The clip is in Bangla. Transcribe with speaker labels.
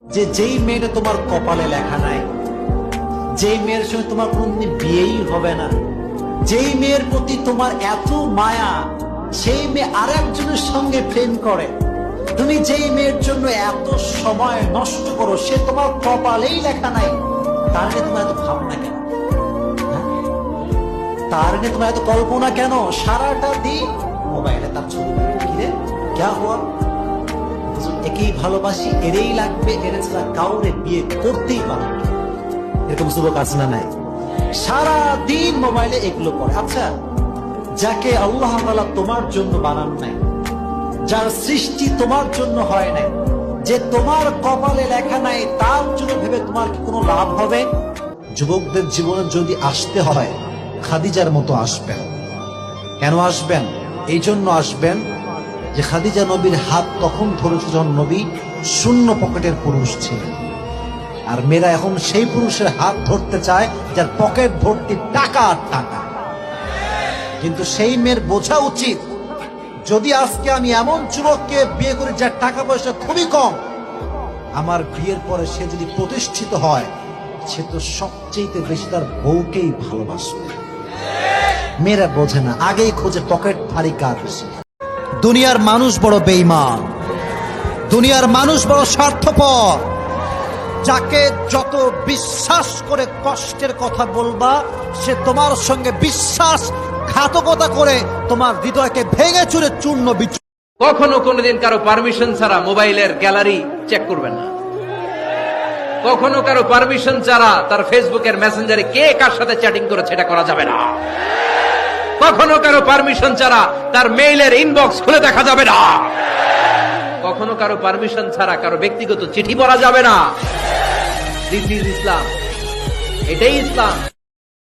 Speaker 1: যে যেই মেয়েটা তোমার কপালে লেখা নাই, যেই মেয়ের সঙ্গে তোমার কোনদিন বিয়েই হবে না, যেই মেয়ের প্রতি তোমার এত মায়া, সেই মেয়ে আর একজনের সঙ্গে প্রেম করে, তুমি যেই মেয়ের জন্য এত সময় নষ্ট করো, সে তোমার কপালেই লেখা নাই, তার নিয়ে তোমার এত ভাবনা কেন? তার নিয়ে তোমার এত কল্পনা কেন? সারাটা দিন মোবাইলে তার ছবি ঘিরে ক্যা হওয়া, একেই ভালোবাসি, এরেই লাগবে, এরে ছাড়া কাউরে বিয়ে করতেই পারবে না, এরকম যুবক আছে না নাই? সারা দিন মোবাইলে এগুলো করে। আচ্ছা, যাকে আল্লাহ তাআলা তোমার জন্য বানান নাই, যার সৃষ্টি তোমার জন্য হয় নাই, যে তোমার কপালে লেখা নাই, তার জন্য ভেবে তোমার কি কোনো লাভ হবে? যুবকদের জীবনে যদি আসতে হয়, খাদিজার মতো আসবেন। কেন আসবেন? এই জন্য আসবেন যে খাদিজা নবীর হাত তখন ধরেছে যখন নবী শূন্য পকেটের পুরুষ ছিলেন, আর মেয়েরা এখন সেই পুরুষের হাত ধরতে চায় যার পকেট ভর্তি টাকা আর টাকা। কিন্তু সেই মেয়ের বোঝা উচিত, যদি আজকে আমি এমন যুবককে বিয়ে করি যার টাকা পয়সা খুবই কম, আমার বিয়ের পরে সে যদি প্রতিষ্ঠিত হয়, সে তো সবচেয়ে বেশি তার বউকেই ভালোবাসবে। মেয়েরা বোঝে না, আগেই খোঁজে পকেট ভারী কার বেশি। দুনিয়ার মানুষ বড় বেঈমান, দুনিয়ার মানুষ বড় স্বার্থপর। যাকে যত বিশ্বাস করে কষ্টের কথা বলবা, সে তোমার সঙ্গে বিশ্বাসঘাতকতা করে তোমার হৃদয়কে ভেঙে চুরে চূর্ণ বিচূর্ণ।
Speaker 2: কখনো কোনোদিন কারো পারমিশন ছাড়া মোবাইলের গ্যালারি চেক করবেন না। কখনো কারো পারমিশন ছাড়া তার ফেসবুকের মেসেঞ্জারে কে কার সাথে চ্যাটিং করেছে এটা করা যাবে না। কখনো কারো পারমিশন ছাড়া তার মেইলের ইনবক্স খুলে দেখা যাবে না। কখনো কারো পারমিশন ছাড়া কারো ব্যক্তিগত চিঠি পড়া যাবে না। দিস ইজ ইসলাম, এটাই ইসলাম।